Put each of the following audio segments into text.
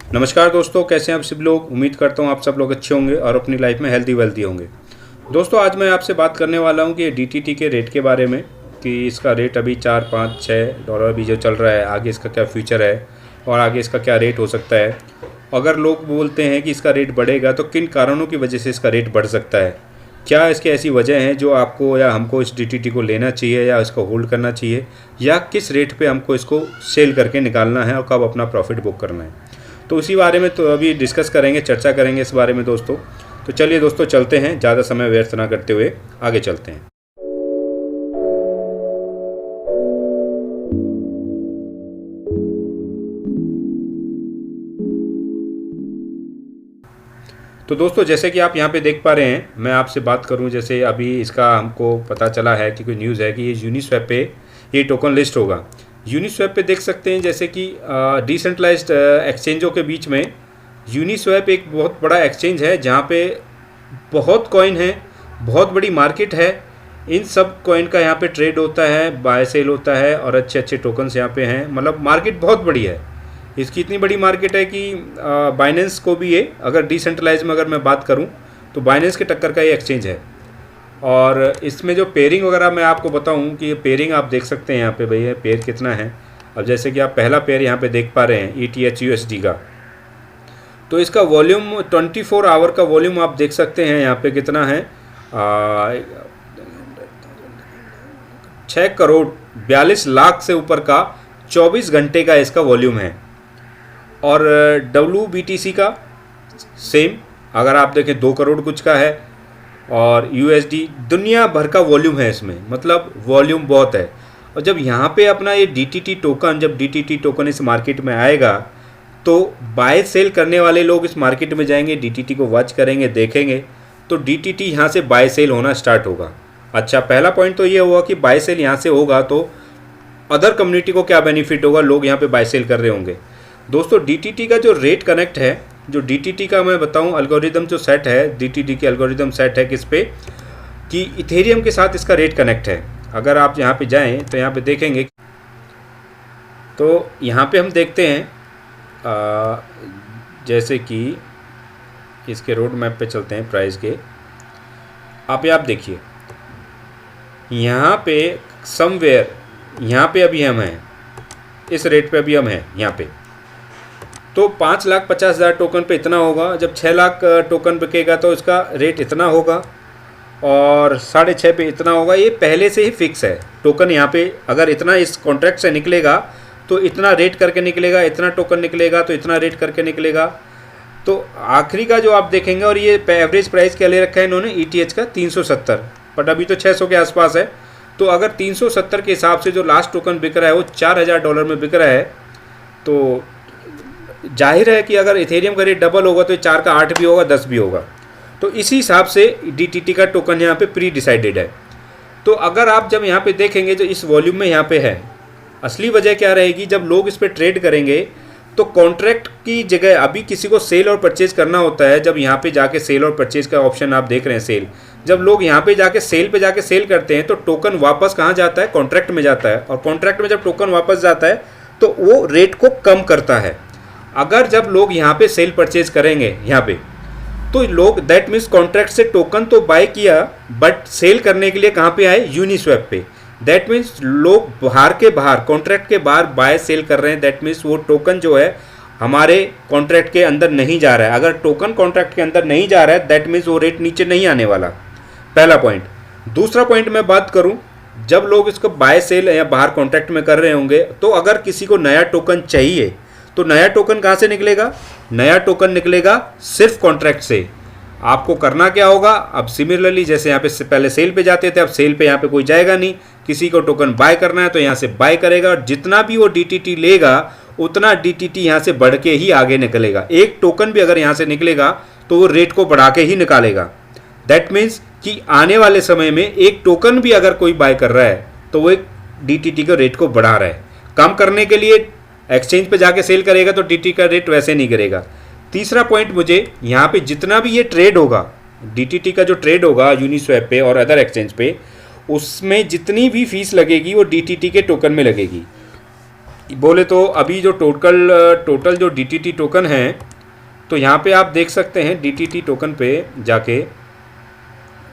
नमस्कार दोस्तों, कैसे हैं आप सब लोग। उम्मीद करता हूं आप सब लोग अच्छे होंगे और अपनी लाइफ में हेल्दी वेल्दी होंगे। दोस्तों, आज मैं आपसे बात करने वाला हूं कि डीटीटी के रेट के बारे में, कि इसका रेट अभी $4-5-6 अभी जो चल रहा है, आगे इसका क्या फ्यूचर है और आगे इसका क्या रेट हो सकता है। अगर लोग बोलते हैं कि इसका रेट बढ़ेगा तो किन कारणों की वजह से इसका रेट बढ़ सकता है, क्या इसकी ऐसी वजह हैं जो आपको या हमको इस डीटीटी को लेना चाहिए या इसको होल्ड करना चाहिए, या किस रेट पे हमको इसको सेल करके निकालना है और कब अपना प्रॉफिट बुक करना है। तो इसी बारे में तो अभी डिस्कस करेंगे, चर्चा करेंगे इस बारे में दोस्तों। तो चलिए दोस्तों, चलते हैं, ज़्यादा समय व्यर्थ ना करते हुए आगे चलते हैं। तो दोस्तों, जैसे कि आप यहाँ पे देख पा रहे हैं, मैं आपसे बात करूँ, जैसे अभी इसका हमको पता चला है कि कोई न्यूज़ है कि ये यूनिस्वैप पे ये टोकन लिस्ट होगा। यूनिस्वैप पे देख सकते हैं जैसे कि डिसेंट्रलाइज्ड एक्सचेंजों के बीच में यूनिस्वैप एक बहुत बड़ा एक्सचेंज है जहाँ पे बहुत कॉइन है, बहुत बड़ी मार्केट है। इन सब कॉइन का यहाँ पे ट्रेड होता है, बाय सेल होता है और अच्छे अच्छे टोकन्स यहाँ पे हैं। मतलब मार्केट बहुत बड़ी है। इसकी इतनी बड़ी मार्केट है कि बाइनेंस को भी ये, अगर डिसेंट्रलाइज में अगर मैं बात करूँ तो बाइनेंस के टक्कर का ये एक्सचेंज है। और इसमें जो पेयरिंग वगैरह मैं आपको बताऊं कि ये पेयरिंग आप देख सकते हैं यहाँ पे, भैया पेयर कितना है। अब जैसे कि आप पहला पेयर यहाँ पे देख पा रहे हैं ETH USD का, तो इसका वॉल्यूम 24 आवर का वॉल्यूम आप देख सकते हैं यहाँ पे कितना है, 6,42,00,000 से ऊपर का 24 घंटे का इसका वॉल्यूम है। और WBTC का सेम, अगर आप देखें 2 करोड़ कुछ का है। और USD दुनिया भर का वॉल्यूम है इसमें, मतलब वॉल्यूम बहुत है। और जब यहाँ पे अपना ये DTT टोकन, जब DTT टोकन इस मार्केट में आएगा तो बाय सेल करने वाले लोग इस मार्केट में जाएंगे, DTT को वॉच करेंगे, देखेंगे, तो DTT यहाँ से बाय सेल होना स्टार्ट होगा। अच्छा, पहला पॉइंट तो ये हुआ कि बाय सेल यहाँ से होगा तो अदर कम्युनिटी को क्या बेनिफिट होगा, लोग यहाँ पे बाय सेल कर रहे होंगे। दोस्तों, DTT का जो रेट कनेक्ट है, जो DTT का मैं बताऊं एल्गोरिदम जो सेट है, DTT के एल्गोरिदम सेट है किस पे, कि इथेरियम के साथ इसका रेट कनेक्ट है। अगर आप यहाँ पे जाएं तो यहाँ पे देखेंगे, तो यहाँ पे हम देखते हैं जैसे कि इसके रोड मैप पे चलते हैं प्राइस के। आप देखिए यहाँ पे समवेयर, यहाँ पे अभी हम हैं, इस रेट पे अभी हम हैं यहाँ पे। तो 5,50,000 टोकन पे इतना होगा, जब 6 लाख टोकन बिकेगा तो इसका रेट इतना होगा, और 6.5 पे इतना होगा। ये पहले से ही फिक्स है टोकन। यहाँ पे अगर इतना इस कॉन्ट्रैक्ट से निकलेगा तो इतना रेट करके निकलेगा, इतना टोकन निकलेगा तो इतना रेट करके निकलेगा। तो आखिरी का जो आप देखेंगे, और ये एवरेज प्राइस क्या ले रखा है इन्होंने ETH का 370, बट अभी तो 600 के आसपास है। तो अगर 370 के हिसाब से जो लास्ट टोकन बिक रहा है वो $4,000 में बिक रहा है, तो जाहिर है कि अगर इथेरियम का रेट डबल होगा तो 4 का 8 भी होगा, 10 भी होगा। तो इसी हिसाब से DTT का टोकन यहाँ पे प्री डिसाइडेड है। तो अगर आप जब यहाँ पे देखेंगे जो इस वॉल्यूम में यहाँ पे है, असली वजह क्या रहेगी, जब लोग इस पर ट्रेड करेंगे तो कॉन्ट्रैक्ट की जगह अभी किसी को सेल और परचेज करना होता है। जब यहाँ पे जाके सेल और परचेज का ऑप्शन आप देख रहे हैं, सेल, जब लोग यहाँ पे जाके सेल करते हैं तो टोकन वापस कहाँ जाता है, कॉन्ट्रैक्ट में जाता है। और कॉन्ट्रैक्ट में जब टोकन वापस जाता है तो वो रेट को कम करता है। अगर जब लोग यहाँ पे सेल परचेज करेंगे यहाँ पे, तो लोग, दैट मीन्स कॉन्ट्रैक्ट से टोकन तो बाय किया, बट सेल करने के लिए कहाँ पे आए, यूनिस्वैप पे। दैट मीन्स लोग बाहर के बाहर, कॉन्ट्रैक्ट के बाहर बाय सेल कर रहे हैं। दैट मीन्स वो टोकन जो है हमारे कॉन्ट्रैक्ट के अंदर नहीं जा रहा है। अगर टोकन कॉन्ट्रैक्ट के अंदर नहीं जा रहा है, दैट मीन्स वो रेट नीचे नहीं आने वाला। पहला पॉइंट। दूसरा पॉइंट मैं बात करूं, जब लोग इसको बाय सेल या बाहर कॉन्ट्रैक्ट में कर रहे होंगे, तो अगर किसी को नया टोकन चाहिए तो नया टोकन कहाँ से निकलेगा, नया टोकन निकलेगा सिर्फ कॉन्ट्रैक्ट से। आपको करना क्या होगा, अब सिमिलरली जैसे यहाँ पे पहले सेल पे जाते थे, अब सेल पे यहाँ पे कोई जाएगा नहीं। किसी को टोकन बाय करना है तो यहाँ से बाय करेगा, और जितना भी वो DTT लेगा उतना DTT यहाँ से बढ़ के ही आगे निकलेगा। एक टोकन भी अगर यहाँ से निकलेगा तो वो रेट को बढ़ा के ही निकालेगा। दैट मीन्स कि आने वाले समय में एक टोकन भी अगर कोई बाय कर रहा है तो वो एक DTT के रेट को बढ़ा रहा है। कम करने के लिए एक्सचेंज पे जाके सेल करेगा तो DTT का रेट वैसे नहीं गिरेगा। तीसरा पॉइंट, मुझे यहाँ पे जितना भी ये ट्रेड होगा, DTT का जो ट्रेड होगा यूनिस्वैप पे और अदर एक्सचेंज पे, उसमें जितनी भी फीस लगेगी वो DTT के टोकन में लगेगी। बोले तो अभी जो टोटल जो DTT टोकन है, तो यहाँ पे आप देख सकते हैं DTT टोकन पे जाके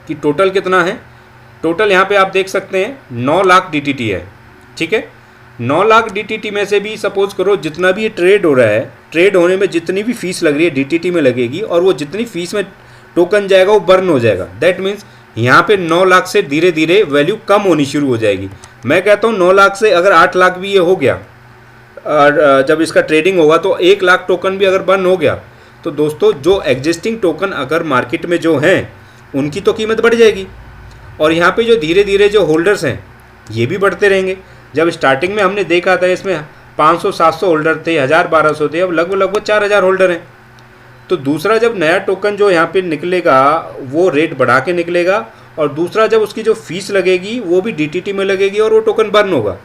कि टोटल कितना है। टोटल यहाँ पे आप देख सकते हैं 9 लाख DTT है, ठीक है। 9 लाख DTT में से भी सपोज करो जितना भी ये ट्रेड हो रहा है, ट्रेड होने में जितनी भी फीस लग रही है DTT में लगेगी, और वो जितनी फीस में टोकन जाएगा वो बर्न हो जाएगा। दैट मीन्स यहाँ पे 9 लाख से धीरे धीरे वैल्यू कम होनी शुरू हो जाएगी। मैं कहता हूँ 9 लाख से अगर 8 लाख भी ये हो गया, और जब इसका ट्रेडिंग होगा तो 1 लाख टोकन भी अगर बर्न हो गया, तो दोस्तों जो एग्जिस्टिंग टोकन अगर मार्केट में जो हैं उनकी तो कीमत बढ़ जाएगी, और यहाँ पे जो धीरे धीरे जो होल्डर्स हैं ये भी बढ़ते रहेंगे। जब स्टार्टिंग में हमने देखा था इसमें 500-700 होल्डर थे, 1000-1200 थे, अब लगभग 4000 होल्डर हैं। तो दूसरा जब नया टोकन जो यहाँ पे निकलेगा वो रेट बढ़ा के निकलेगा, और दूसरा जब उसकी जो फीस लगेगी वो भी DTT में लगेगी और वो टोकन बर्न होगा।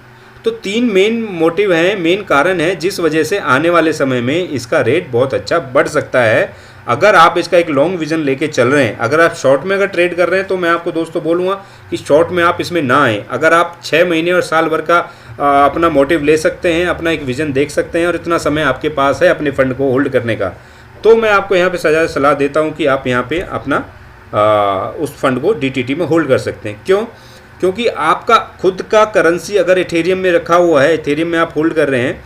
तो 3 मेन मोटिव हैं, मेन कारण है जिस वजह से आने वाले समय में इसका रेट बहुत अच्छा बढ़ सकता है, अगर आप इसका एक लॉन्ग विजन लेके चल रहे हैं। अगर आप शॉर्ट में अगर ट्रेड कर रहे हैं तो मैं आपको दोस्तों बोलूँगा कि शॉर्ट में आप इसमें ना आएँ। अगर आप 6 महीने और साल भर का अपना मोटिव ले सकते हैं, अपना एक विजन देख सकते हैं, और इतना समय आपके पास है अपने फंड को होल्ड करने का, तो मैं आपको यहाँ पे सलाह देता हूँ कि आप यहाँ पे अपना उस फंड को DTT में होल्ड कर सकते हैं। क्यों? क्योंकि आपका खुद का करेंसी अगर इथेरियम में रखा हुआ है, इथेरियम में आप होल्ड कर रहे हैं,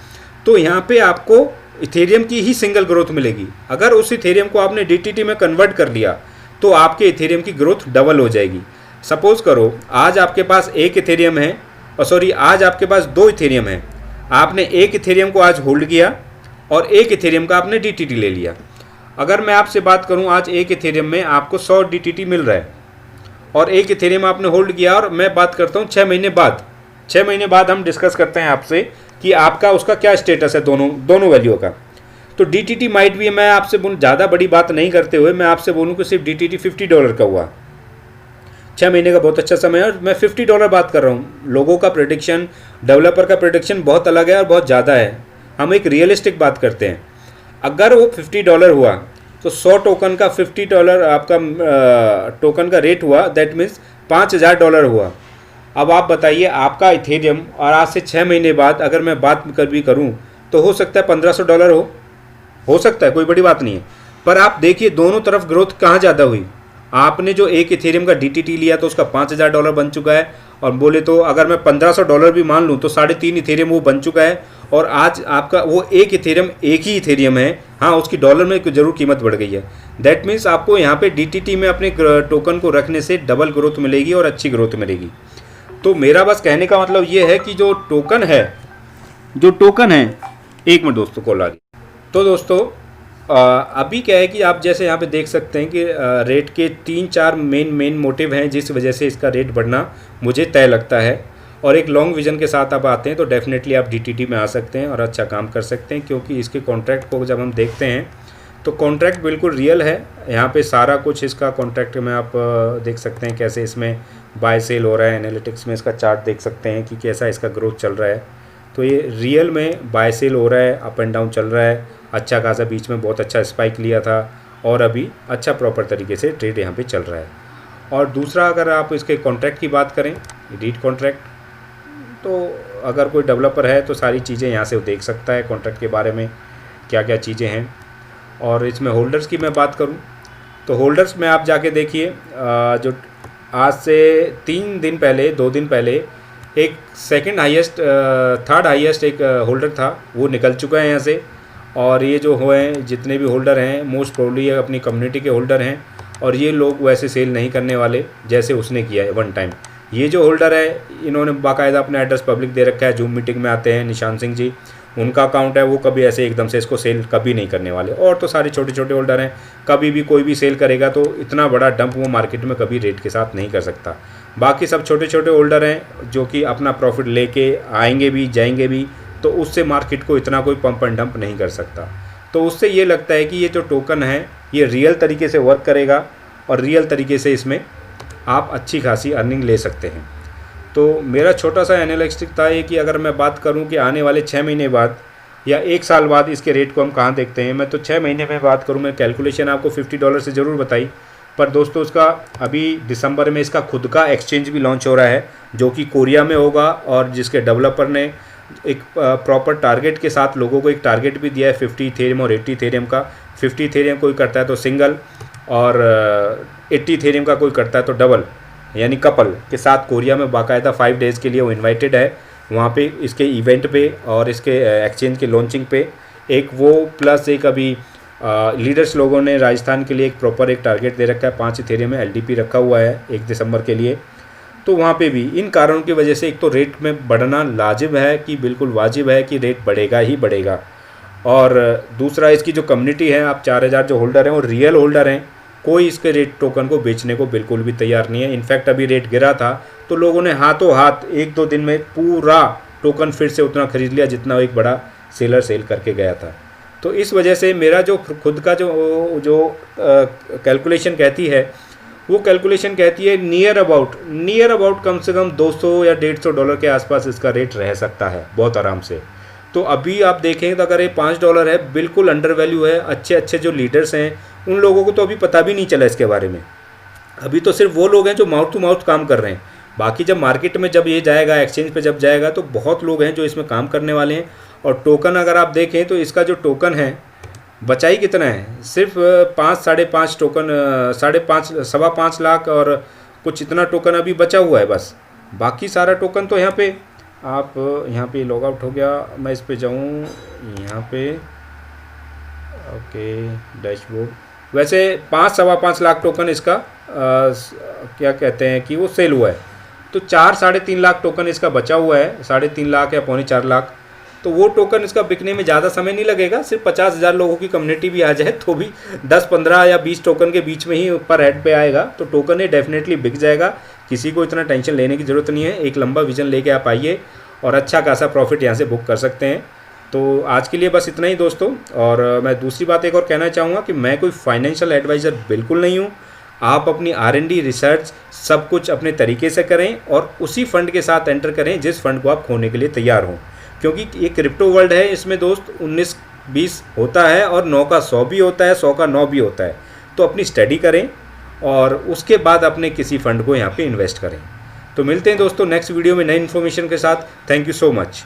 तो यहाँ पे आपको इथेरियम की ही सिंगल ग्रोथ मिलेगी। अगर उस इथेरियम को आपने DTT में कन्वर्ट कर लिया तो आपके इथेरियम की ग्रोथ डबल हो जाएगी। सपोज करो आज आपके पास एक इथेरियम है, आज आपके पास 2 इथेरियम है, आपने एक इथेरियम को आज होल्ड किया और एक इथेरियम का आपने DTT ले लिया। अगर मैं आपसे बात करूं, आज एक इथेरियम में आपको 100 DTT मिल रहा है और एक इथेरियम आपने होल्ड किया, और मैं बात करता हूं 6 महीने बाद। 6 महीने बाद हम डिस्कस करते हैं आपसे कि आपका उसका क्या स्टेटस है दोनों वैल्यू का। तो DTT माइट भी, मैं आपसे ज़्यादा बड़ी बात नहीं करते हुए मैं आपसे बोलूँ कि सिर्फ DTT $50 का हुआ। 6 महीने का बहुत अच्छा समय है, और मैं $50 बात कर रहा हूँ। लोगों का प्रेडिक्शन, डेवलपर का प्रेडिक्शन बहुत अलग है और बहुत ज़्यादा है। हम एक रियलिस्टिक बात करते हैं। अगर वो $50 हुआ तो 100 टोकन का $50 आपका टोकन का रेट हुआ, दैट मीन्स $5000 हुआ। अब आप बताइए, आपका इथेरियम और आज से 6 महीने बाद अगर मैं बात भी करूं तो हो सकता है $1500 हो सकता है, कोई बड़ी बात नहीं है। पर आप देखिए दोनों तरफ ग्रोथ कहाँ ज़्यादा हुई। आपने जो एक इथेरियम का DTT लिया तो उसका $5000 बन चुका है, और बोले तो अगर मैं $1500 भी मान लूँ तो 3.5 इथेरियम वो बन चुका है, और आज आपका वो एक इथेरियम एक ही इथेरियम है, हाँ उसकी डॉलर में ज़रूर कीमत बढ़ गई है। दैट मीन्स आपको यहाँ पे DTT में अपने टोकन को रखने से डबल ग्रोथ मिलेगी और अच्छी ग्रोथ मिलेगी। तो मेरा बस कहने का मतलब ये है कि जो टोकन है एक मिनट दोस्तों, कॉल आ रही। तो दोस्तों अभी क्या है कि आप जैसे यहाँ पे देख सकते हैं कि रेट के 3-4 मेन मोटिव हैं जिस वजह से इसका रेट बढ़ना मुझे तय लगता है। और एक लॉन्ग विजन के साथ आप आते हैं तो डेफिनेटली आप DTT में आ सकते हैं और अच्छा काम कर सकते हैं, क्योंकि इसके कॉन्ट्रैक्ट को जब हम देखते हैं तो कॉन्ट्रैक्ट बिल्कुल रियल है। यहाँ पे सारा कुछ इसका कॉन्ट्रैक्ट में आप देख सकते हैं कैसे इसमें बाय सेल हो रहा है। एनालिटिक्स में इसका चार्ट देख सकते हैं कि कैसा इसका ग्रोथ चल रहा है। तो ये रियल में बाय सेल हो रहा है, अप एंड डाउन चल रहा है, अच्छा खासा बीच में बहुत अच्छा स्पाइक लिया था और अभी अच्छा प्रॉपर तरीके से ट्रेड यहाँ पे चल रहा है। और दूसरा अगर आप इसके कॉन्ट्रैक्ट की बात करें, रीड कॉन्ट्रैक्ट, तो अगर कोई डेवलपर है तो सारी चीज़ें यहाँ से वो देख सकता है कॉन्ट्रैक्ट के बारे में क्या क्या चीज़ें हैं। और इसमें होल्डर्स की मैं बात करूँ तो होल्डर्स में आप जाके देखिए, जो आज से 2 दिन पहले एक थर्ड हाईएस्ट एक होल्डर था वो निकल चुका है यहाँ से। और ये जो हैं जितने भी होल्डर हैं मोस्ट प्रोबेबली अपनी कम्युनिटी के होल्डर हैं, और ये लोग वैसे सेल नहीं करने वाले जैसे उसने किया है वन टाइम। ये जो होल्डर है इन्होंने बाकायदा अपना एड्रेस पब्लिक दे रखा है, जूम मीटिंग में आते हैं, निशान सिंह जी उनका अकाउंट है, वो कभी ऐसे एकदम से इसको सेल कभी नहीं करने वाले। और तो सारे छोटे छोटे होल्डर हैं, कभी भी कोई भी सेल करेगा तो इतना बड़ा डंप वो मार्केट में कभी रेट के साथ नहीं कर सकता। बाकी सब छोटे छोटे होल्डर हैं जो कि अपना प्रॉफिट लेके आएंगे भी जाएंगे भी, तो उससे मार्केट को इतना कोई पंप एंड डंप नहीं कर सकता। तो उससे ये लगता है कि ये जो टोकन है ये रियल तरीके से वर्क करेगा और रियल तरीके से इसमें आप अच्छी खासी अर्निंग ले सकते हैं। तो मेरा छोटा सा एनालिस्टिक था ये कि अगर मैं बात करूं कि आने वाले 6 महीने बाद या 1 साल बाद इसके रेट को हम कहाँ देखते हैं, मैं तो 6 महीने में बात करूं, मैं कैलकुलेशन आपको $50 से ज़रूर बताई। पर दोस्तों उसका अभी दिसंबर में इसका खुद का एक्सचेंज भी लॉन्च हो रहा है जो कि कोरिया में होगा, और जिसके डेवलपर ने एक प्रॉपर टारगेट के साथ लोगों को एक टारगेट भी दिया है 50 इथेरियम और 80 इथेरियम का। 50 इथेरियम कोई करता है तो सिंगल, और 80 इथेरियम का कोई करता है तो डबल, यानी कपल के साथ। कोरिया में बाकायदा 5 डेज़ के लिए वो इन्वाइटेड है वहाँ पे, इसके इवेंट पे और इसके एक्सचेंज के लॉन्चिंग पे। एक वो प्लस एक अभी लीडर्स लोगों ने राजस्थान के लिए एक प्रॉपर एक टारगेट दे रखा है, 5 इथेरियम में LDP रखा हुआ है 1 दिसंबर के लिए। तो वहाँ पे भी इन कारणों की वजह से एक तो रेट में बढ़ना लाजिम है कि बिल्कुल वाजिब है कि रेट बढ़ेगा ही बढ़ेगा। और दूसरा इसकी जो कम्युनिटी है, आप 4000 जो होल्डर हैं वो रियल होल्डर हैं, कोई इसके रेट टोकन को बेचने को बिल्कुल भी तैयार नहीं है। इनफैक्ट अभी रेट गिरा था तो लोगों ने हाथों हाथ 1-2 दिन में पूरा टोकन फिर से उतना खरीद लिया जितना एक बड़ा सेलर सेल करके गया था। तो इस वजह से मेरा जो खुद का जो कैलकुलेशन कहती है, वो कैलकुलेशन कहती है नियर अबाउट कम से कम 200 या $150 के आसपास इसका रेट रह सकता है बहुत आराम से। तो अभी आप देखें तो अगर ये $5 है, बिल्कुल अंडर वैल्यू है। अच्छे जो लीडर्स हैं उन लोगों को तो अभी पता भी नहीं चला इसके बारे में। अभी तो सिर्फ वो लोग हैं जो माउथ टू माउथ काम कर रहे हैं। बाकी जब मार्केट में जब ये जाएगा, एक्सचेंज पे जब जाएगा, तो बहुत लोग हैं जो इसमें काम करने वाले हैं। और टोकन अगर आप देखें तो इसका जो टोकन है बचा ही कितना है, सिर्फ 5-5.5 टोकन, 5.5 लाख और कुछ इतना टोकन अभी बचा हुआ है बस। बाकी सारा टोकन तो यहाँ पे आप यहाँ पे लॉग आउट हो गया, मैं इस पे जाऊँ यहाँ पे, ओके डैशबोर्ड। वैसे 5-5.25 लाख टोकन इसका क्या कहते हैं कि वो सेल हुआ है। तो 4-3.5 लाख टोकन इसका बचा हुआ है, 3.5 लाख या 3.25 लाख। तो वो टोकन इसका बिकने में ज़्यादा समय नहीं लगेगा। सिर्फ 50,000 लोगों की कम्युनिटी भी आ जाए तो भी 10-15 या 20 टोकन के बीच में ही ऊपर हेड पे आएगा, तो टोकन ये डेफिनेटली बिक जाएगा। किसी को इतना टेंशन लेने की ज़रूरत नहीं है। एक लंबा विजन लेके आप आइए और अच्छा खासा प्रॉफिट यहाँ से बुक कर सकते हैं। तो आज के लिए बस इतना ही दोस्तों। और मैं दूसरी बात एक और कहना चाहूँगा कि मैं कोई फाइनेंशियल एडवाइज़र बिल्कुल नहीं हूँ। आप अपनी R&D रिसर्च सब कुछ अपने तरीके से करें और उसी फंड के साथ एंटर करें जिस फंड को आप खोने के लिए तैयार हों। क्योंकि ये क्रिप्टो वर्ल्ड है, इसमें दोस्त 19-20 होता है और 9 का 100 भी होता है, 100 का 9 भी होता है। तो अपनी स्टडी करें और उसके बाद अपने किसी फंड को यहाँ पे इन्वेस्ट करें। तो मिलते हैं दोस्तों नेक्स्ट वीडियो में नई इन्फॉर्मेशन के साथ। Thank you so much.